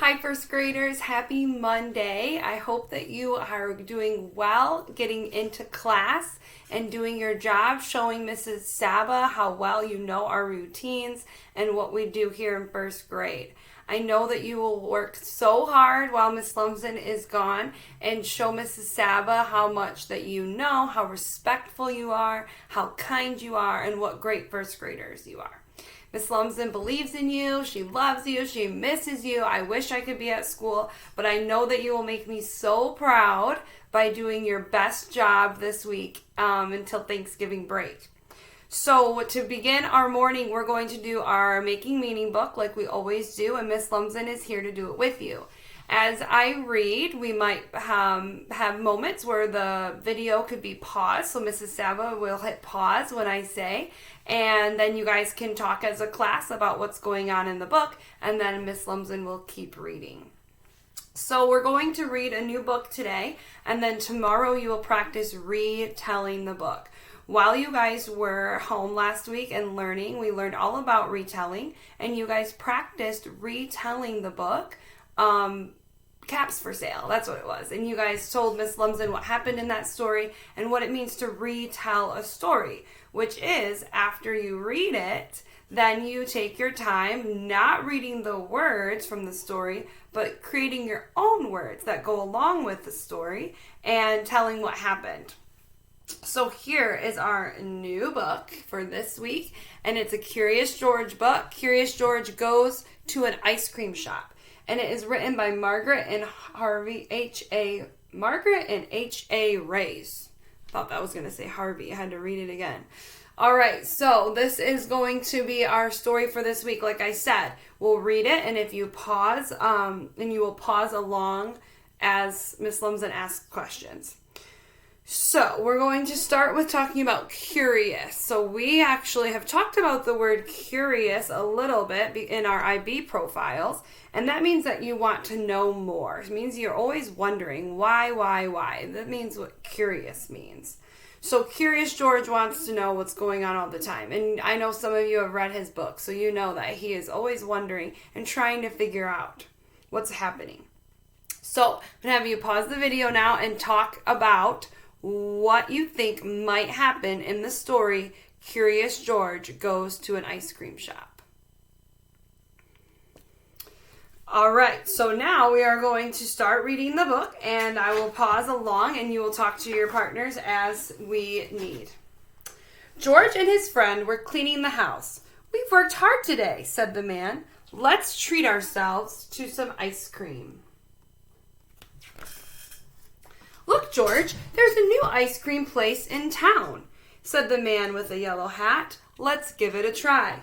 Hi, first graders. Happy Monday. I hope that you are doing well, getting into class and doing your job, showing Mrs. Saba how well you know our routines and what we do here in first grade. I know that you will work so hard while Miss Lumsden is gone and show Mrs. Saba how much that you know, how respectful you are, how kind you are, and what great first graders you are. Miss Lumsden believes in you, she loves you, she misses you. I wish I could be at school, but I know that you will make me so proud by doing your best job this week until Thanksgiving break. So to begin our morning, we're going to do our Making Meaning book like we always do, and Miss Lumsden is here to do it with you. As I read, we might have moments where the video could be paused, so Mrs. Saba will hit pause when I say, and then you guys can talk as a class about what's going on in the book, and then Miss Lumsden will keep reading. So we're going to read a new book today, and then tomorrow you will practice retelling the book. While you guys were home last week and learning, we learned all about retelling, and you guys practiced retelling the book. Caps for Sale, that's what it was. And you guys told Miss Lumsden what happened in that story and what it means to retell a story, which is after you read it, then you take your time not reading the words from the story, but creating your own words that go along with the story and telling what happened. So here is our new book for this week, and it's a Curious George book. Curious George goes to an ice cream shop. And it is written by Margaret and H.A. Rays. Thought that was going to say Harvey. I had to read it again. All right, so this is going to be our story for this week. Like I said, we'll read it, and if you pause, and you will pause along as Miss Lumsden asks questions. So we're going to start with talking about curious. So we actually have talked about the word curious a little bit in our IB profiles, and that means that you want to know more. It means you're always wondering why. That means what curious means. So Curious George wants to know what's going on all the time. And I know some of you have read his book, so you know that he is always wondering and trying to figure out what's happening. So I'm going to have you pause the video now and talk about what you think might happen in the story Curious George Goes to an Ice Cream Shop. All right, so now we are going to start reading the book, and I will pause along and you will talk to your partners as we need. George and his friend were cleaning the house. "We've worked hard today," said the man. "Let's treat ourselves to some ice cream." "Look, George, there's a new ice cream place in town," said the man with the yellow hat. "Let's give it a try."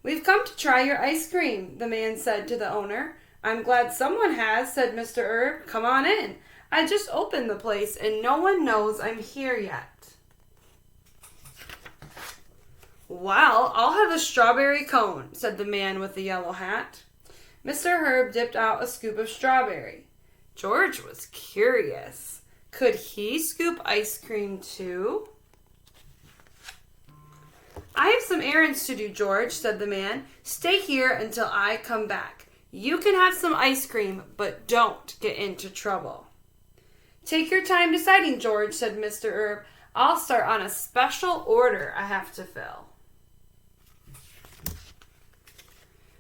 "We've come to try your ice cream," the man said to the owner. "I'm glad someone has," said Mr. Herb. "Come on in. I just opened the place and no one knows I'm here yet." "Well, I'll have a strawberry cone," said the man with the yellow hat. Mr. Herb dipped out a scoop of strawberry. George was curious. Could he scoop ice cream too? "I have some errands to do, George," said the man. "Stay here until I come back. You can have some ice cream, but don't get into trouble." "Take your time deciding, George," said Mr. Herb. "I'll start on a special order I have to fill."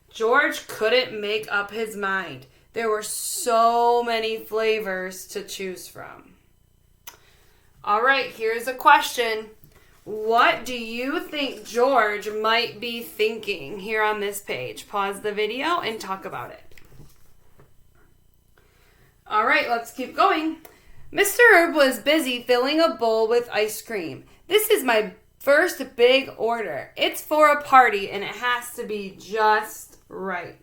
George couldn't make up his mind. There were so many flavors to choose from. All right, here's a question. What do you think George might be thinking here on this page? Pause the video and talk about it. All right, let's keep going. Mr. Herb was busy filling a bowl with ice cream. "This is my first big order. It's for a party and it has to be just right."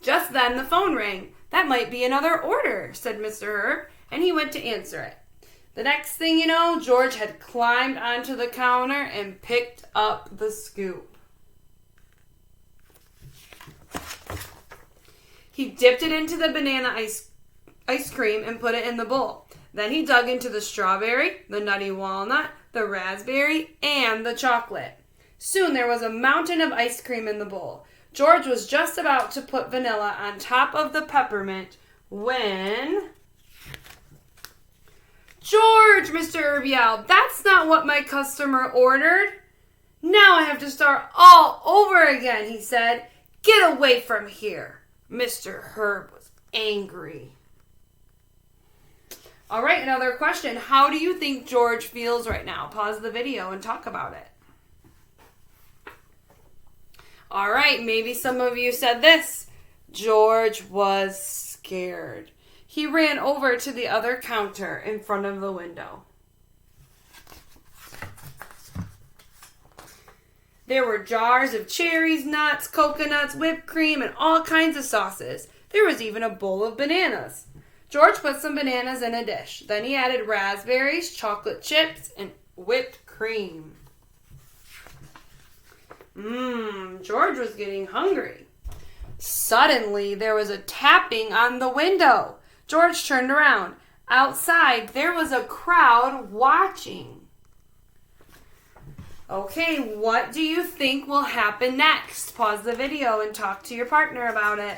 Just then the phone rang. "That might be another order," said Mr. Herb, and he went to answer it. The next thing you know, George had climbed onto the counter and picked up the scoop. He dipped it into the banana ice cream and put it in the bowl. Then he dug into the strawberry, the nutty walnut, the raspberry, and the chocolate. Soon there was a mountain of ice cream in the bowl. George was just about to put vanilla on top of the peppermint when... George, Mr. Herb yelled, that's not what my customer ordered. Now I have to start all over again, he said. Get away from here. Mr. Herb was angry. All right, another question. How do you think George feels right now? Pause the video and talk about it. All right, maybe some of you said this. George was scared. He ran over to the other counter in front of the window. There were jars of cherries, nuts, coconuts, whipped cream, and all kinds of sauces. There was even a bowl of bananas. George put some bananas in a dish. Then he added raspberries, chocolate chips, and whipped cream. George was getting hungry. Suddenly, there was a tapping on the window. George turned around. Outside, there was a crowd watching. Okay, what do you think will happen next? Pause the video and talk to your partner about it.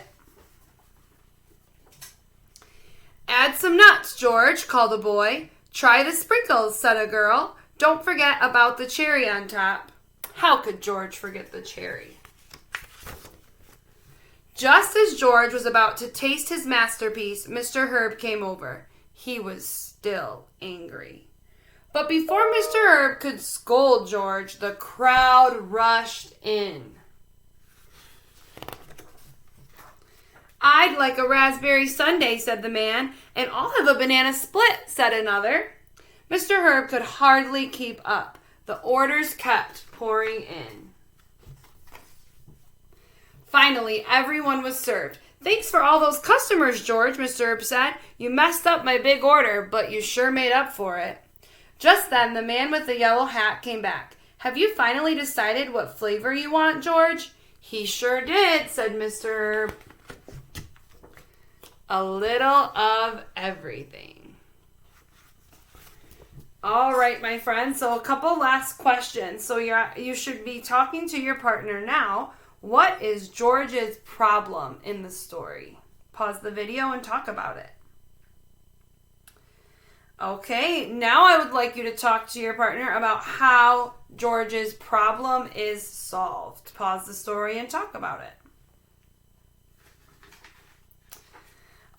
Add some nuts, George, called a boy. Try the sprinkles, said a girl. Don't forget about the cherry on top. How could George forget the cherry? Just as George was about to taste his masterpiece, Mr. Herb came over. He was still angry. But before Mr. Herb could scold George, the crowd rushed in. I'd like a raspberry sundae, said the man, and I'll have a banana split, said another. Mr. Herb could hardly keep up. The orders kept pouring in. Finally, everyone was served. Thanks for all those customers, George, Mr. Herb said. You messed up my big order, but you sure made up for it. Just then, the man with the yellow hat came back. Have you finally decided what flavor you want, George? He sure did, said Mr. Herb. A little of everything. All right, my friends. So a couple last questions. So you should be talking to your partner now. What is George's problem in the story? Pause the video and talk about it. Okay, now I would like you to talk to your partner about how George's problem is solved. Pause the story and talk about it.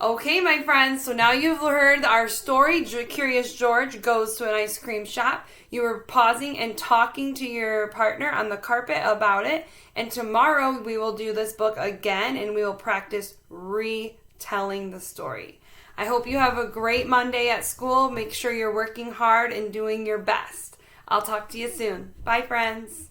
Okay, my friends, so now you've heard our story. Curious George goes to an ice cream shop. You were pausing and talking to your partner on the carpet about it. And tomorrow we will do this book again and we will practice retelling the story. I hope you have a great Monday at school. Make sure you're working hard and doing your best. I'll talk to you soon. Bye, friends.